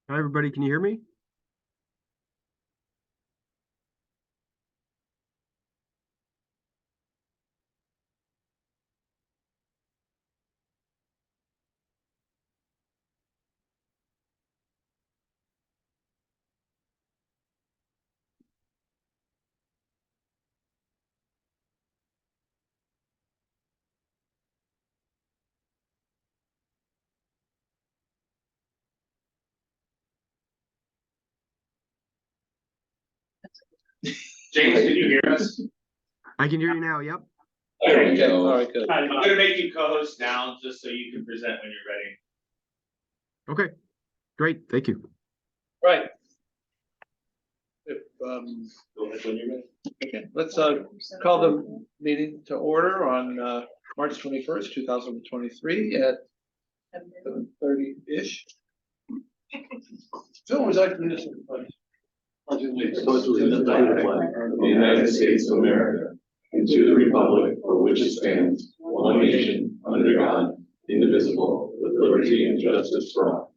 Hi, everybody. Can you hear me? James, can you hear us? I can hear you now. Yep. There we go. All right, good. I'm gonna make you co-host now, just so you can present when you're ready. Okay. Great. Thank you. Right. If, Go ahead when you're ready. okay, let's call the meeting to order on March 21st, 2023 at 7:30-ish. Phil, would you like to lead us in the pledge? To the United States of America, and to the republic for which it stands, one nation, under God, indivisible, with liberty and justice for all.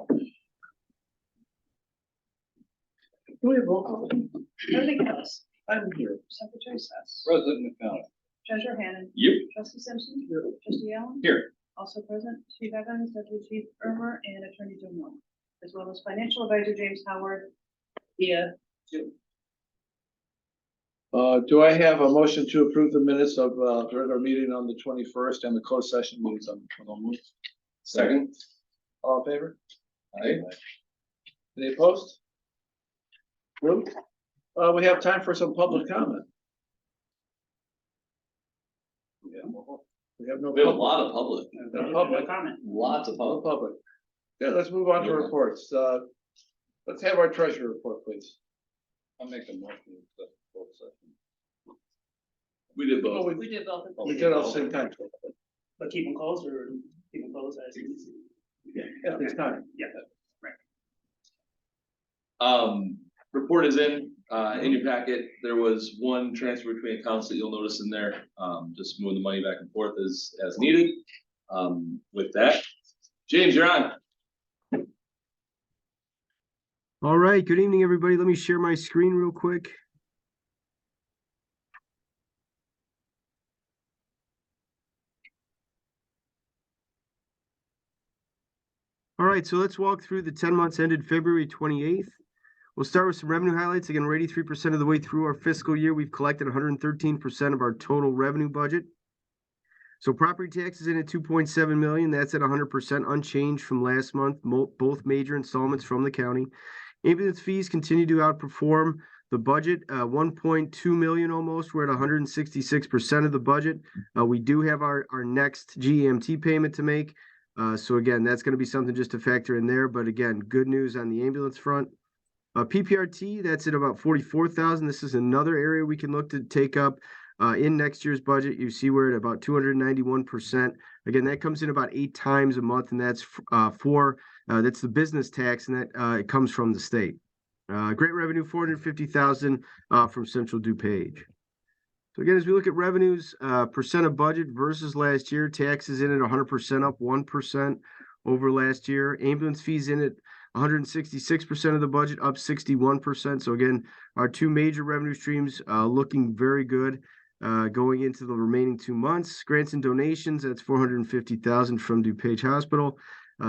Do we have roll call? Trustee Ellis. I'm here. Secretary Sass. President McDonald. Treasurer Hannon. Yep. Trustee Simpson. Trustee Allen. Here. Also present, Chief Evans, Deputy Chief Irmer, and Attorney General, as well as Financial Advisor James Howard via Zoom. Do I have a motion to approve the minutes of the regular meeting on the 21st and the closed session meetings on the 21st? Second. All in favor? Aye. Any opposed? Good. We have time for some public comment. We have no. We have a lot of public. No public. Comment. Lots of No public. Yeah, let's move on to reports. Let's have our treasurer report, please. I'll make a motion. We did Oh, both. We did both. We did all the same time. But keep them closed or keep them closed as easy. At this time. Yeah. Report is in your packet. There was one transfer between accounts that you'll notice in there. Just moving the money back and forth as needed. With that, James, you're on. All right. Good evening, everybody. Let me share my screen real quick. All right. So let's walk through the 10 months ended February 28th. We'll start with some revenue highlights. Again, we're 83% of the way through our fiscal year. We've collected 113% of our total revenue budget. So property taxes in at 2.7 million. That's at 100% unchanged from last month. Both major installments from the county. Ambulance fees continue to outperform the budget. 1.2 million almost. We're at 166% of the budget. We do have our next GEMT payment to make. So again, that's going to be something just to factor in there. But again, good news on the ambulance front. PPRT, that's at about 44,000. This is another area we can look to take up in next year's budget. You see we're at about 291%. Again, that comes in about 8 times a month, and that's that's the business tax, and that it comes from the state. Great revenue, 450,000 from Central DuPage. So again, as we look at revenues, percent of budget versus last year, taxes in at 100%, up 1% over last year. Ambulance fees in at 166% of the budget, up 61%. So again, our two major revenue streams looking very good going into the remaining 2 months. Grants and donations, that's 450,000 from DuPage Hospital,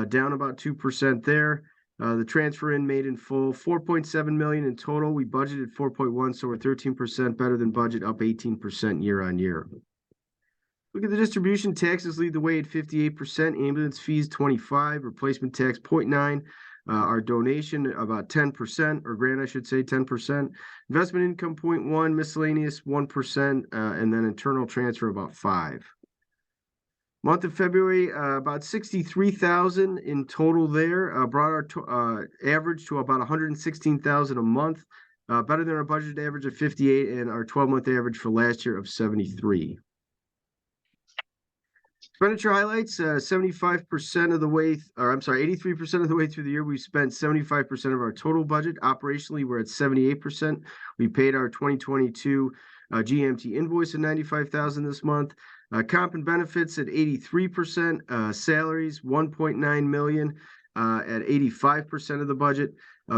down about 2% there. The transfer in made in full, 4.7 million in total. We budgeted 4.1, so we're 13% better than budget, up 18% year on year. Look at the distribution. Taxes lead the way at 58%, ambulance fees 25%, replacement tax 0.9%. Our donation about 10%, or grant I should say 10%. Investment income 0.1%, miscellaneous 1%, and then internal transfer about 5%. Month of February, about 63,000 in total there. Brought our average to about 116,000 a month, better than our budget average of 58 and our 12-month average for last year of 73. Expenditure highlights, 75% of the way, or I'm sorry, 83% of the way through the year, we've spent 75% of our total budget. Operationally, we're at 78%. We paid our 2022 GMT invoice of 95,000 this month. Comp and benefits at 83%, salaries 1.9 million. at 85% of the budget.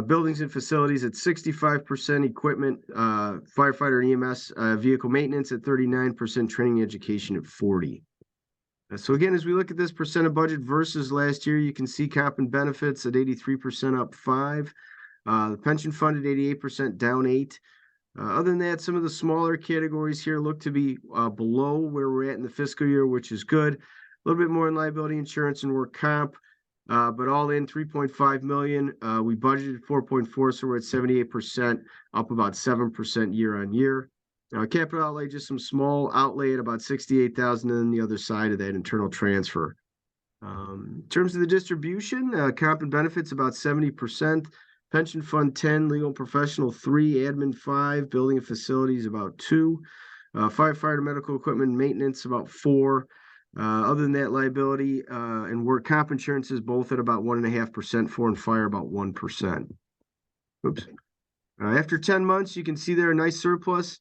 Buildings and facilities at 65%, equipment, firefighter and EMS, vehicle maintenance at 39%, training and education at 40%. So again, as we look at this percent of budget versus last year, you can see comp and benefits at 83% up 5. The pension fund at 88% down 8. Other than that, some of the smaller categories here look to be below where we're at in the fiscal year, which is good. A little bit more in liability insurance and work comp. But all in 3.5 million. We budgeted 4.4, so we're at 78%, up about 7% year on year. Capital outlay, just some small outlay at about 68,000, and then the other side of that internal transfer. In terms of the distribution, comp and benefits about 70%, pension fund 10, legal and professional 3, admin 5, building and facilities about 2, firefighter medical equipment and maintenance about 4. Other than that, liability and work comp insurances both at about 1.5%, 4 and fire about 1%. Oops. After 10 months, you can see there a nice surplus,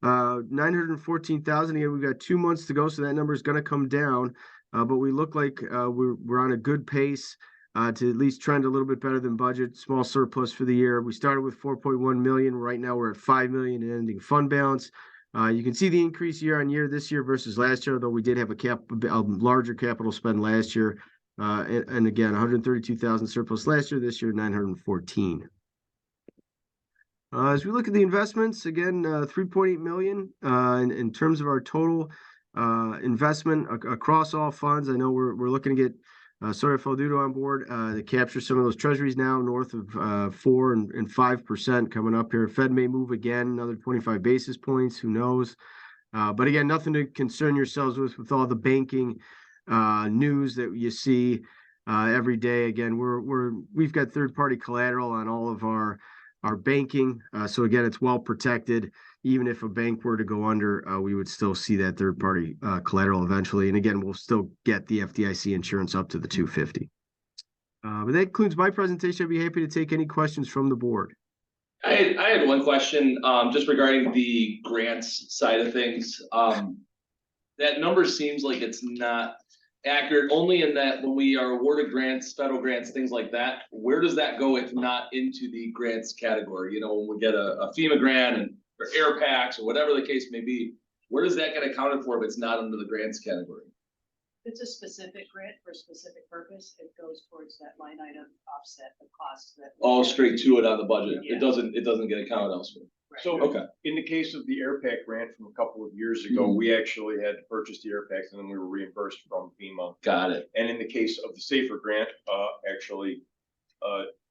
914,000. Again, we've got 2 months to go, so that number is going to come down. But we look like we're on a good pace to at least trend a little bit better than budget. Small surplus for the year. We started with 4.1 million. Right now, we're at 5 million in ending fund balance. You can see the increase year on year this year versus last year, though we did have a larger capital spend last year. And again, 132,000 surplus last year, this year, 914. As we look at the investments, again, 3.8 million in terms of our total investment across all funds. I know we're looking to get Sawyer Falduto on board to capture some of those treasuries now north of 4 and 5% coming up here. Fed may move again, another 25 basis points, who knows? But again, nothing to concern yourselves with all the banking news that you see every day. Again, we've got third-party collateral on all of our banking. So again, it's well protected. Even if a bank were to go under, we would still see that third-party collateral eventually. And again, we'll still get the FDIC insurance up to the 250. But that concludes my presentation. I'd be happy to take any questions from the board. I had one question, just regarding the grants side of things. That number seems like it's not accurate, only in that when we are awarded grants, federal grants, things like that, where does that go if not into the grants category? You know, when we get a FEMA grant and or air packs or whatever the case may be, where does that get accounted for if it's not under the grants category? If it's a specific grant for a specific purpose, it goes towards that line item offset the costs that. All straight to it on the budget. Yeah. It doesn't get accounted elsewhere. Right. So Okay. in the case of the air pack grant from a couple of years ago, we actually had to purchase the air packs and then we were reimbursed from FEMA. Got it. And in the case of the safer grant, actually,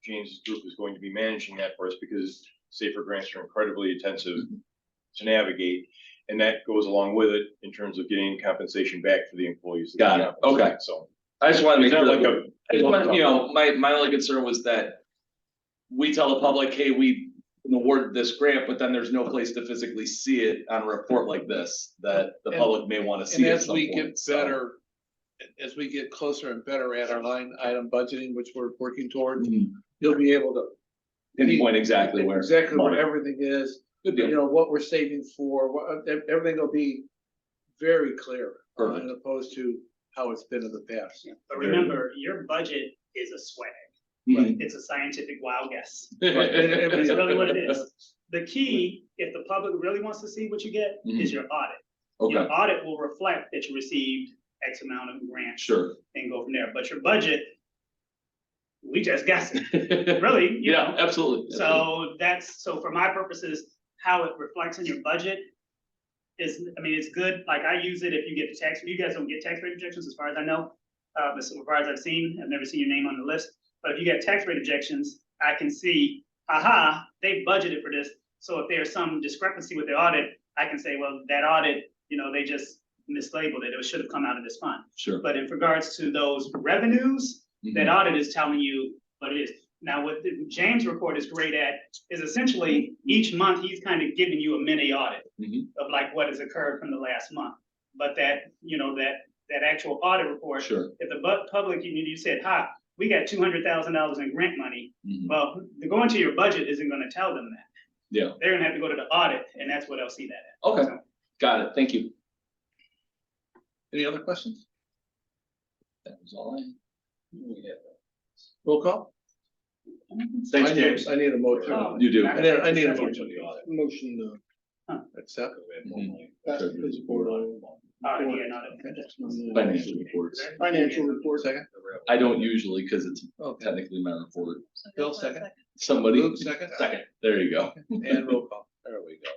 James' group is going to be managing that for us because safer grants are incredibly intensive to navigate. And that goes along with it in terms of getting compensation back for the employees. that Got get it. Okay. compensated. So I just want to make it's sure not that like I just want, you know, my only concern was that we tell the public, hey, we awarded this grant, but then there's no place to physically see it on a report like this, that the public may want to see And at as some we point. get So, better, as we get closer and better at our line item budgeting, which we're working toward, you'll be able to pinpoint exactly where. exactly where money- everything is, Good you deal. know, what we're saving for, everything will be very clear. Perfect. As opposed to how it's been in the past. But remember, your budget is a swag. Mhm. It's a scientific wild guess. And That's really what it is. The key, if the public really wants to see what you get, is your audit. Okay, Your audit will reflect that you received X amount of grants sure. and go from there. But your budget, we just guessing, really, you Yeah, know. absolutely. So for my purposes, how it reflects in your budget is, I mean, it's good. Like I use it if you get the tax, you guys don't get tax rate projections as far as I know. As far as I've seen, I've never seen your name on the list. But if you get tax rate projections, I can see, aha, they budgeted for this. So if there's some discrepancy with the audit, I can say, well, that audit, you know, they just mislabeled it. It should have come out of this fund. Sure. But in regards to those revenues, that audit is telling you what it is. Now, what the James report is great at is essentially each month he's kind of giving you a mini audit of like what has occurred from the last month. But that, you know, that actual audit report, Sure. if the public, you said, hi, we got $200,000 in grant money. Mhm. Well, the going to your budget isn't going to tell them that. Yeah. They're going to have to go to the audit, and that's what they'll see that at. Okay, So, got it. Thank you. Any other questions? That was all I. We had. Roll call? Thanks, I need- James. I need a motion. Oh. You do. I need a motion. Motion to Huh. accept. Mhm. That's his board. Yeah, not it. Financial reports. Financial report, second. I don't usually, because it's Okay. technically my report. So Bill, that's my second. Somebody, Luke, second. second, there you go. And roll call. There we go.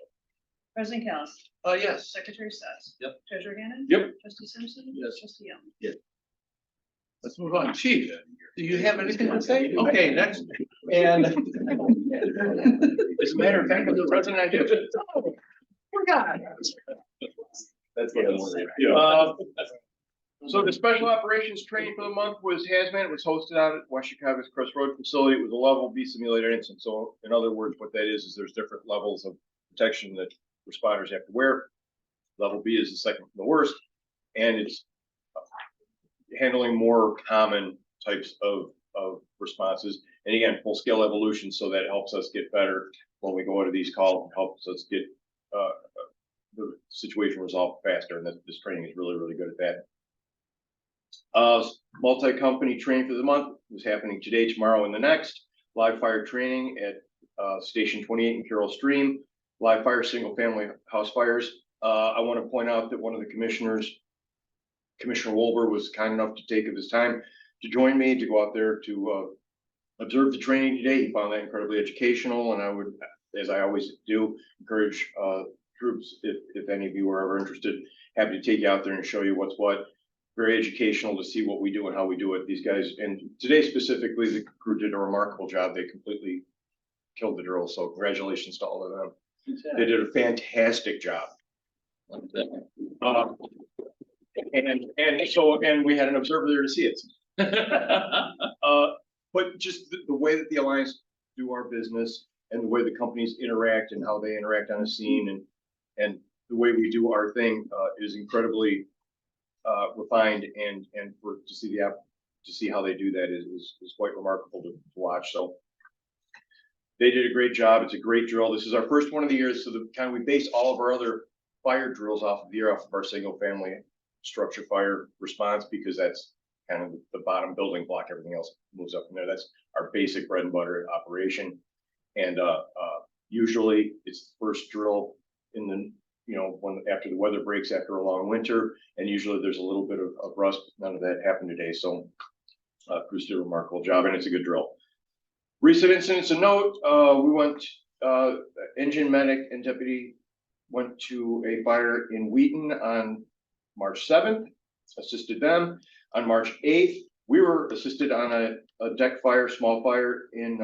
President Callus, Yes. Secretary Stats. Yep. Treasurer Gannon. Yep. Trustee Simpson. Yes. Trustee Young. Let's move on. Chief, do you have anything to say? Okay, next. And. As a matter of fact, Mr. President, I do. Forgot. That's what I wanted. So the special operations training for the month was hazmat. It was hosted out at West Chicago's Crest Road facility. It was a level B simulated incident. So in other words, what that is there's different levels of protection that responders have to wear. Level B is the second from the worst, and it's handling more common types of responses. And again, full scale evolution, so that helps us get better when we go into these calls, and helps us get the situation resolved faster. And this training is really, really good at that. Multi-company training for the month is happening today, tomorrow, and the next. Live fire training at Station 28 in Carroll Stream. Live fire single family house fires. I want to point out that one of the commissioners, Commissioner Wolber, was kind enough to take of his time to join me to go out there to observe the training today. He found that incredibly educational, and I would, as I always do, encourage troops, if any of you are ever interested, happy to take you out there and show you what's what. Very educational to see what we do and how we do it. These guys, and today specifically, the crew did a remarkable job. They completely killed the drill. So congratulations to all of them. They did a fantastic job. And we had an observer there to see it. But just the way that the Alliance do our business and the way the companies interact and how they interact on a scene and the way we do our thing is incredibly refined, and to see how they do that is quite remarkable to watch. So they did a great job. It's a great drill. This is our first one of the year, so we base all of our other fire drills off of our single family structure fire response, because that's kind of the bottom building block. Everything else moves up from there. That's our basic bread and butter operation. And usually it's the first drill in the, after the weather breaks after a long winter, and usually there's a little bit of rust. None of that happened today. So crews did a remarkable job, and it's a good drill. Recent incidents of note, we went, engine medic and deputy went to a fire in Wheaton on March 7th, assisted them. On March 8th, we were assisted on a deck fire, small fire in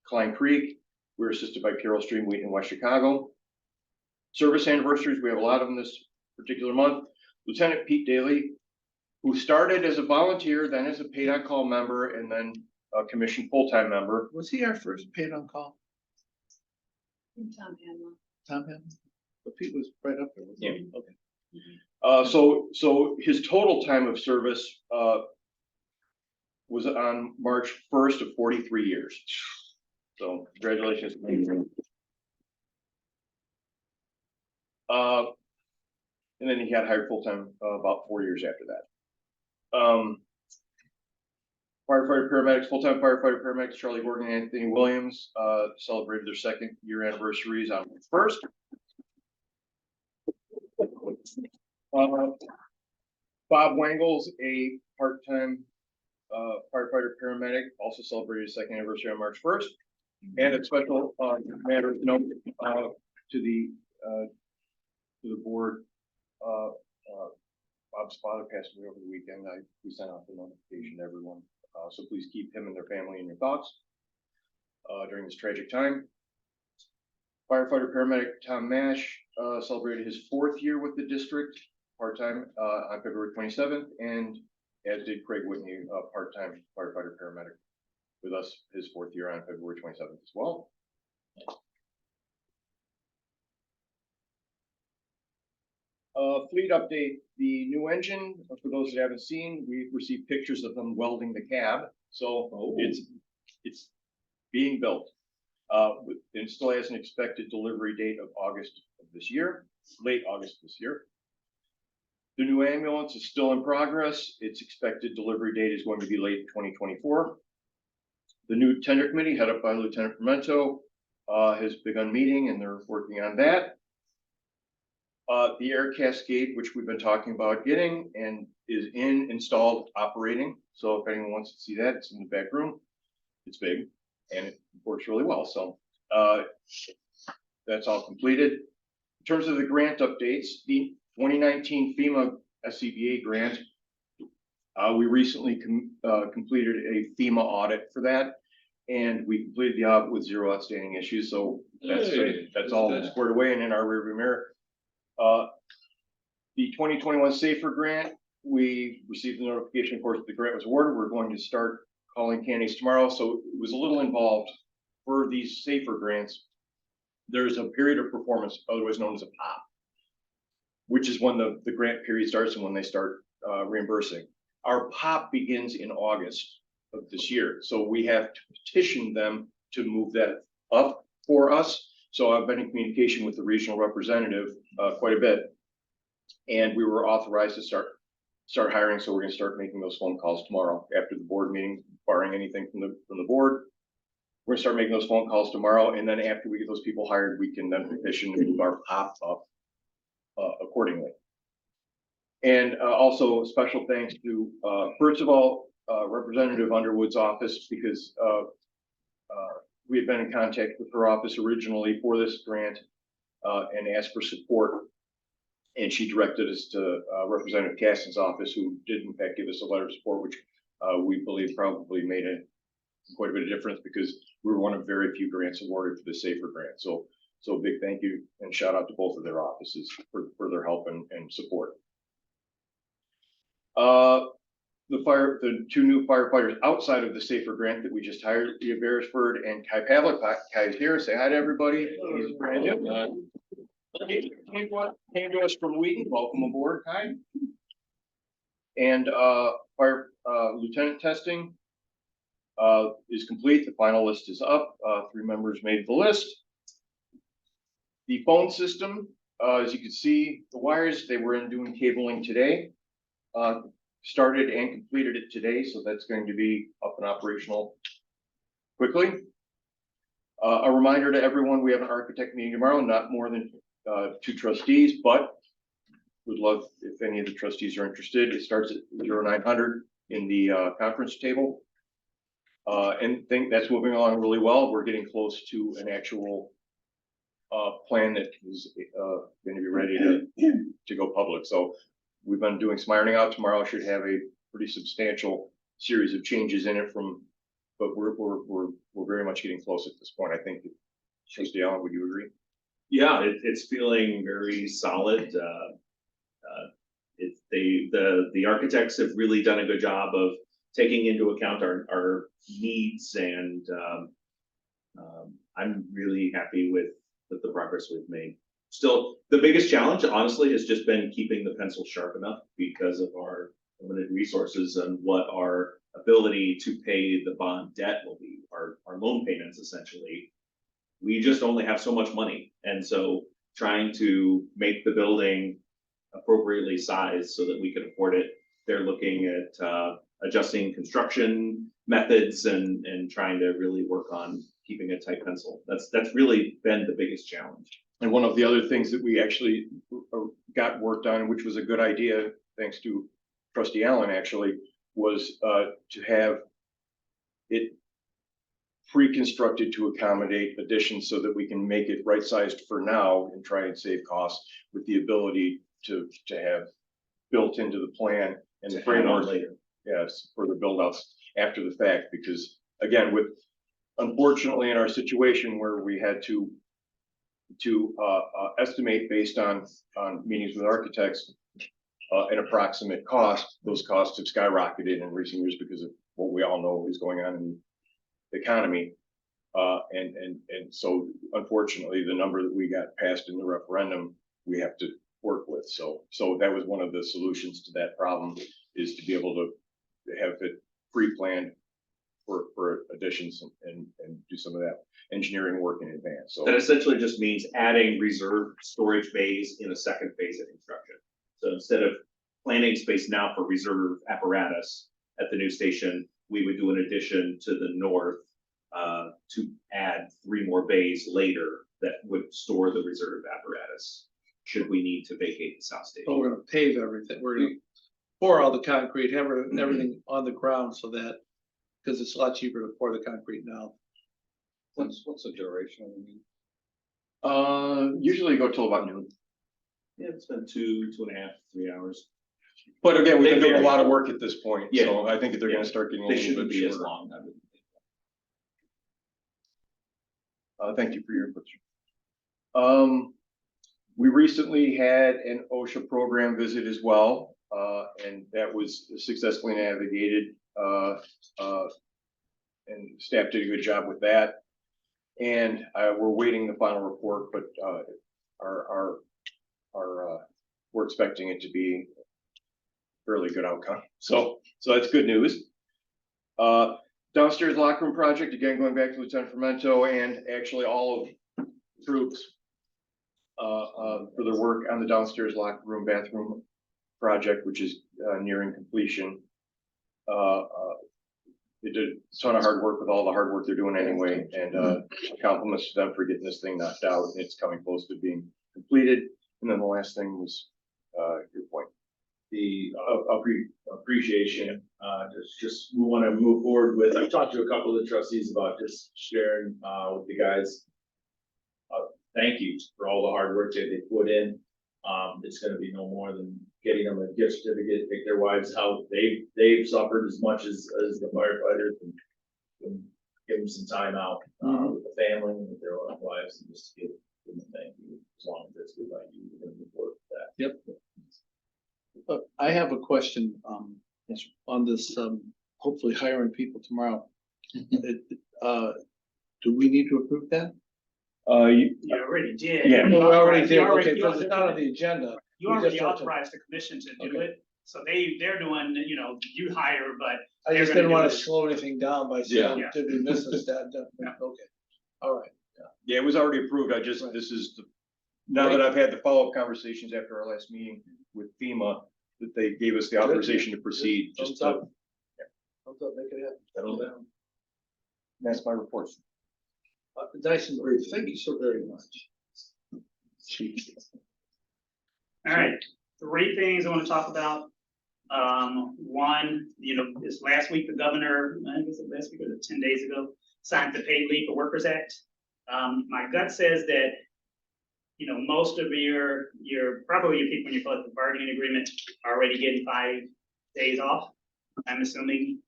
Klein Creek. We were assisted by Carroll Stream, Wheaton, West Chicago. Service anniversaries, we have a lot of them this particular month. Lieutenant Pete Daly, who started as a volunteer, then as a paid on call member, and then a commissioned full-time member. Was he our first paid on call? Tom Hanlon. Tom Ham? But Pete was right up there. wasn't he? Okay. So his total time of service was on March 1st of 43 years. So congratulations. And then he got hired full-time about 4 years after that. Firefighter paramedics, full-time firefighter paramedics, Charlie Gorgon and Anthony Williams celebrated their second year anniversaries on March 1st. Bob Wangles, a part-time firefighter paramedic, also celebrated his second anniversary on March 1st. And a special matter of note to the board, Bob's father passed away over the weekend. We sent out the notification to everyone. So please keep him and their family in your thoughts during this tragic time. Firefighter paramedic Tom Mash celebrated his 4th year with the district part-time on February 27th, and as did Craig Whitney, part-time firefighter paramedic with us, his 4th year on February 27th as well. Fleet update, the new engine, for those that haven't seen, we've received pictures of them welding the cab. So it's being built. It still has an expected delivery date of August of this year, late August this year. The new ambulance is still in progress. Its expected delivery date is going to be late 2024. The new tender committee, headed up by Lieutenant Pimento, has begun meeting and they're working on that. The air cascade, which we've been talking about getting and is installed, operating. So if anyone wants to see that, it's in the back room. It's big and it works really well. So that's all completed. In terms of the grant updates, the 2019 FEMA SCBA grant, we recently completed a FEMA audit for that. And we completed the audit with 0 outstanding issues. So that's all squared away and in our rearview mirror. The 2021 SAFER grant, we received the notification, of course, that the grant was awarded. We're going to start calling candidates tomorrow. So it was a little involved for these SAFER grants. There's a period of performance, otherwise known as a POP, which is when the grant period starts and when they start reimbursing. Our POP begins in August of this year. So we have to petition them to move that up for us. So I've been in communication with the regional representative quite a bit. And we were authorized to start hiring. So we're going to start making those phone calls tomorrow after the board meeting, barring anything from the board. We're going to start making those phone calls tomorrow. And then after we get those people hired, we can then petition to move our POP up accordingly. And also special thanks to, first of all, Representative Underwood's office, because we had been in contact with her office originally for this grant and asked for support. And she directed us to Representative Caston's office, who did in fact give us a letter of support, which we believe probably made quite a bit of difference because we were one of very few grants awarded for the SAFER grant. So big thank you and shout out to both of their offices for their help and support. The 2 new firefighters outside of the SAFER grant that we just hired, Leah Beresford and Kai Pavlik. Kai's here. Say hi to everybody. He's brand new. Came to us from Wheaton. Welcome aboard, Kai. And fire lieutenant testing is complete. The final list is up. 3 members made the list. The phone system, as you can see, the wires, they were in doing cabling today. Started and completed it today, so that's going to be up and operational quickly. A reminder to everyone, we have an architect meeting tomorrow, not more than 2 trustees, but would love if any of the trustees are interested. It starts at 0900 in the conference table. And think that's moving along really well. We're getting close to an actual plan that is going to be ready to go public. So we've been doing some ironing out. Tomorrow should have a pretty substantial series of changes in it but we're very much getting close at this point. I think, Trustee Allen, would you agree? Yeah, it's feeling very solid. The architects have really done a good job of taking into account our needs, and I'm really happy with the progress we've made. Still, the biggest challenge, honestly, has just been keeping the pencil sharp enough because of our limited resources and what our ability to pay the bond debt will be, our loan payments, essentially. We just only have so much money. And so trying to make the building appropriately sized so that we can afford it, they're looking at adjusting construction methods and trying to really work on keeping a tight pencil. That's really been the biggest challenge. And one of the other things that we actually got worked on, which was a good idea, thanks to Trustee Allen actually, was to have it pre-constructed to accommodate additions so that we can make it right-sized for now and try and save costs with the ability to have built into the plan and the framework later. Yes, for the build-outs after the fact, because again, unfortunately in our situation where we had to estimate based on meetings with architects an approximate cost, those costs have skyrocketed in recent years because of what we all know is going on in the economy. And so unfortunately, the number that we got passed in the referendum, we have to work with. So that was one of the solutions to that problem, is to be able to have it pre-planned for additions and do some of that engineering work in advance. So that essentially just means adding reserve storage bays in a second phase of construction. So instead of planning space now for reserve apparatus at the new station, we would do an addition to the north to add 3 more bays later that would store the reserve apparatus, should we need to vacate the south station. But we're gonna pave everything, we're gonna pour all the concrete, have everything on the ground so that, because it's a lot cheaper to pour the concrete now. What's the duration of the meeting? Usually go till about noon. Yeah, it's been 2.5, 3 hours. But again, we've They been doing a vary. lot of work at this point, Yeah. so I think that they're Yeah. gonna start getting a They little shouldn't bit be as shorter. long, I would think. Thank you for your input. We recently had an OSHA program visit as well, and that was successfully navigated. And staff did a good job with that. And we're waiting the final report, but we're expecting it to be fairly good outcome. So that's good news. Downstairs locker room project, again, going back to Lieutenant Fermento and actually all of troops for their work on the downstairs locker room bathroom project, which is nearing completion. They did a ton of hard work with all the hard work they're doing anyway, and compliments to them for getting this thing knocked out. And it's coming close to being completed. And then the last thing was your point. The appreciation, just we want to move forward with. I've talked to a couple of the trustees about just sharing with the guys. Thank you for all the hard work that they put in. It's going to be no more than getting them a gift certificate, take their wives out. They've suffered as much as the firefighters, and give them some time out with the family and with their own wives, and just give them a thank you. As long as it's good by you, we're going to move forward with that. Yep. I have a question, on this, hopefully hiring people tomorrow. Do we need to approve that? You already did. Yeah. No, we already did, You okay, you because it's not on the agenda. You we already just have to- authorized the commission to do Okay. it, so they're doing, you hire, but I they're just gonna didn't do want to it. slow anything down by saying, Yeah. did we miss this, that, Yeah. okay, all right. Yeah, it was already approved. This is, now that I've had the follow-up conversations after our last meeting with FEMA, that they gave us the authorization to proceed. Just Thumbs to, up. Thumbs up, make it happen. settle down. That's my report. Nice and brief, thank you so very much. All right, 3 things I want to talk about. One, this last week, the governor, I guess it was last week or 10 days ago, signed the Paid Leave for Workers Act. My gut says that, most of probably your people in your collective bargaining agreement are already getting 5 days off. I'm assuming,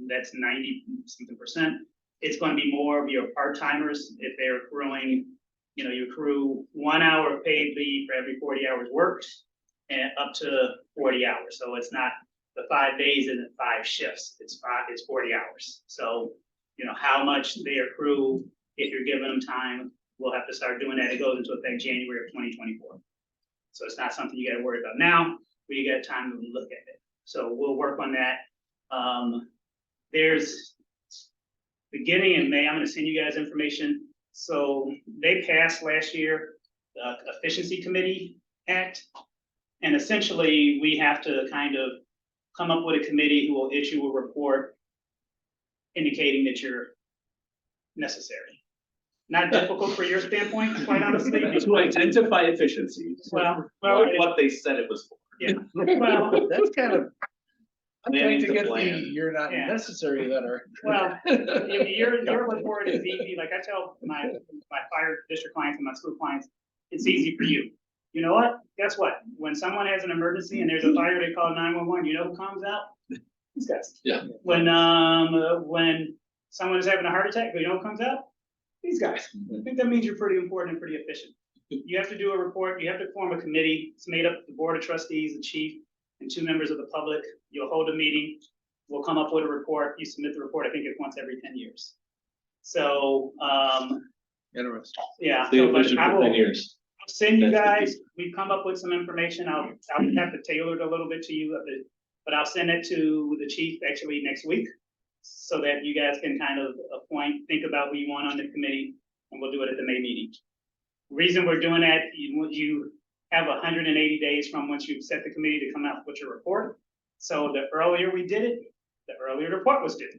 that's 90-something%. It's going to be more of your part-timers if they're accruing, you accrue 1 hour of paid leave for every 40 hours worked and up to 40 hours. So it's not the 5 days and 5 shifts, it's 40 hours. So, how much they accrue, if you're giving them time, we'll have to start doing that. It goes into effect January of 2024. So it's not something you got to worry about now, but you got time to look at it. So we'll work on that. There's beginning in May, I'm going to send you guys information. So they passed last year the Efficiency Committee Act. And essentially, we have to kind of come up with a committee who will issue a report indicating that you're necessary. Not difficult for your standpoint, quite honestly. To identify efficiencies. Well, What they said it was for. yeah, well, That's kind of, I'm trying Planning to to get the, plan. you're not Yeah. necessary letter. well, your report is easy. Like I tell my fire district clients and my school clients, it's easy for you. You know what? Guess what? When someone has an emergency and there's a fire, they call 911. You know who comes out? These guys. Yeah. When someone is having a heart attack, you know who comes out? These guys. I think that means you're pretty important and pretty efficient. You have to do a report. You have to form a committee. It's made up of the board of trustees, the chief, and 2 members of the public. You'll hold a meeting. We'll come up with a report. You submit the report. I think it's once every 10 years. So, Interesting. yeah. Stay so, but efficient I for will- 10 years. I'll send you That's good. guys, we've come up with some information. I'll have to tailor it a little bit to you, but I'll send it to the chief actually next week. So that you guys can kind of think about who you want on the committee, and we'll do it at the May meeting. Reason we're doing that, you have 180 days from once you've set the committee to come out with your report. So the earlier we did it, the earlier the report was due.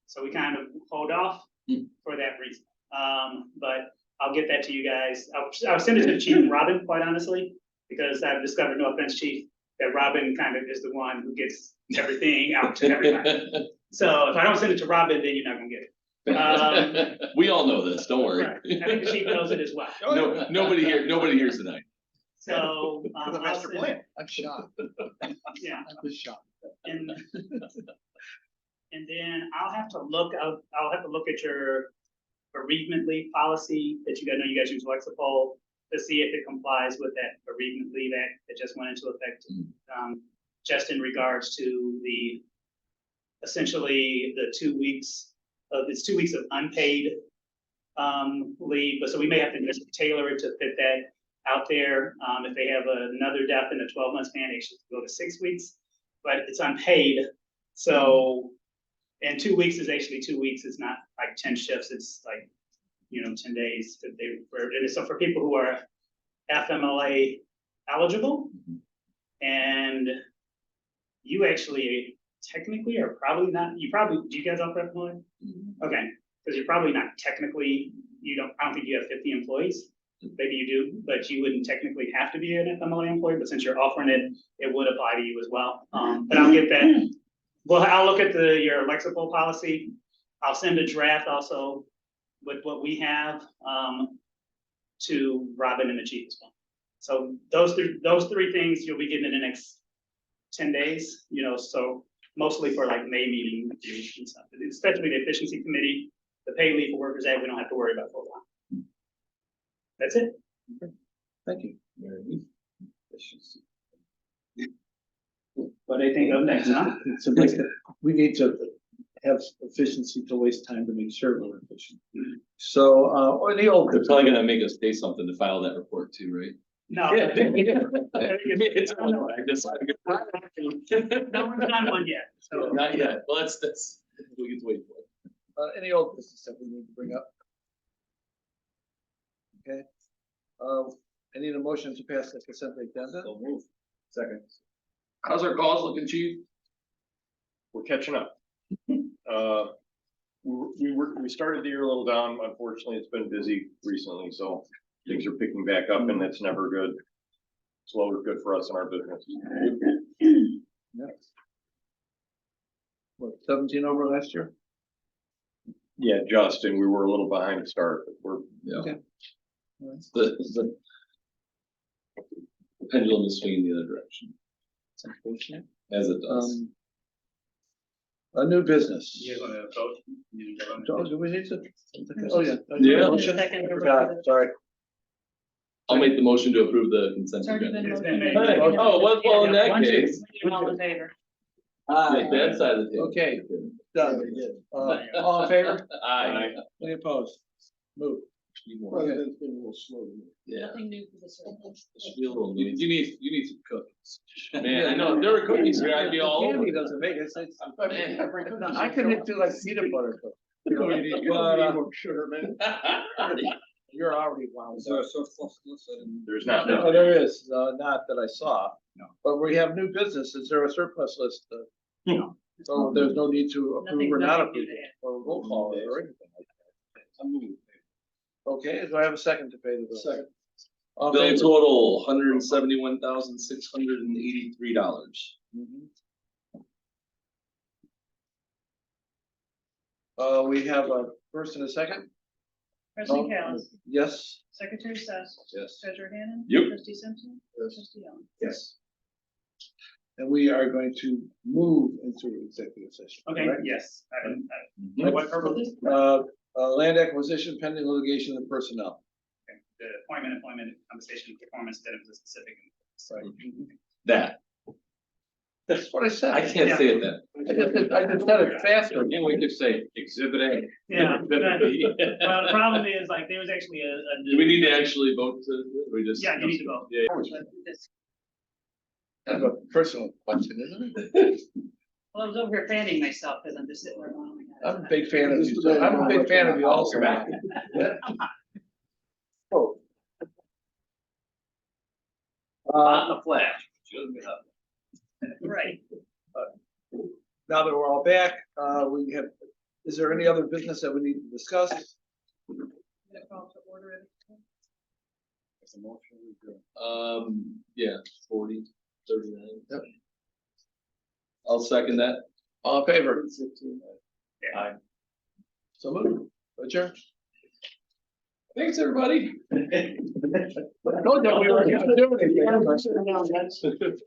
So we kind of hold off for that reason. But I'll get that to you guys. I'll send it to Chief Robin, quite honestly, because I've discovered, no offense, Chief, that Robin kind of is the one who gets everything out to everybody. So if I don't send it to Robin, then you're not gonna get it. We all know this, don't worry. Right. I think the chief knows it as well. No, nobody hears tonight. So, The I'll master send- plan. I'm shocked. yeah, I'm just shocked. and, and then I'll have to look at your bereavement leave policy that you guys know you guys use Lexapol to see if it complies with that bereavement leave act that just went into effect. Just in regards to essentially the 2 weeks it's 2 weeks of unpaid leave, but so we may have to just tailor it to fit that out there. If they have another death in a 12-month span, they should go to 6 weeks, but it's unpaid. So, and 2 weeks is actually 2 weeks. It's not like 10 shifts. It's like, 10 days. So for people who are FMLA eligible, and you actually technically are probably not, do you guys offer FMLA? Okay, because you're probably not technically, I don't think you have 50 employees. Maybe you do, but you wouldn't technically have to be an FMLA employee, but since you're offering it, it would apply to you as well. But I'll get that. Well, I'll look at your Lexapol policy. I'll send a draft also with what we have to Robin and the chief as well. So those three things you'll be getting in the next 10 days, so mostly for like May meeting and stuff, especially the efficiency committee, the pay leave for workers act, we don't have to worry about for a while. That's it. Thank you. What do you think of next, huh? So we need to have efficiency to waste time to make sure we're efficient. So, or the old. They're probably gonna make us pay something to file that report too, right? No. It's on the right, that's- No one's done one yet, so. Not yet, well, that's, we get to wait for it. Any old business that we need to bring up? Okay. I need a motion to pass the consent agenda. So move. Second. How's our calls looking, chief? We're catching up. We started the year a little down. Unfortunately, it's been busy recently, so things are picking back up and that's never good. Slow is good for us in our business. What, 17 over last year? Yeah, just, and we were a little behind to start, but we're, Yeah. Okay. The pendulum is swinging the other direction, It's unfortunate. as it does. A new business. You wanna vote? Do we need to? Oh, yeah. Yeah. Motion? Second. Forgot, sorry. I'll make the motion to approve the consent It's already agenda. been It's been motioned. made. Oh, well, in that One, two, case. three, all in favor. Yeah, that side of the table. Okay. Done. All in favor? Aye. Any opposed? Move. It's been a little slow. Yeah. Nothing new for the surplus. It should be a little new. You need some cookies. Man, I know, if there were cookies here, I'd be all over. Candy it. doesn't make it. Man. I couldn't do like peanut butter cookies. sugar, man. You're already wound up. There's not. No, there is, not that I saw. No. But we have new business. Is there a surplus list? No. So there's no need to approve or not Nothing approve new to add. or roll call it or anything like that. Okay, do I have a second to pay the bill? Second. Bill total, $171,683. We have a first and a second? President Callis, Yes. Secretary Sass. Yes. Treasurer Hannon. Yep. Trustee Simpson. Yes. Trustee Young. Yes. And we are going to move into executive session. Okay, correct? yes. Mhm. For what purpose? Land acquisition pending litigation and personnel. Okay, the employment, compensation, performance, instead of the specific. That, That's what I said. I can't say it then. I just said it faster. Again, we could say exhibit A. Yeah, Exhibit but- B. Well, the problem is, like, there was actually Do we need to actually vote to, we just? Yeah, you need to vote. Yeah. Kind of a personal question, isn't it? Well, I was over here fanning myself because I'm just sitting there going, oh my God. I'm a big fan of you. So I'm a big fan of you also. Oh. On the flash. Right. Now that we're all back, we have Is there any other business that we need to discuss? Gonna call to order it. Yeah, 40, 39. Yep. I'll second that. All in favor? Aye. So moved. Adjourn. Thanks, everybody. I told you we were gonna do it.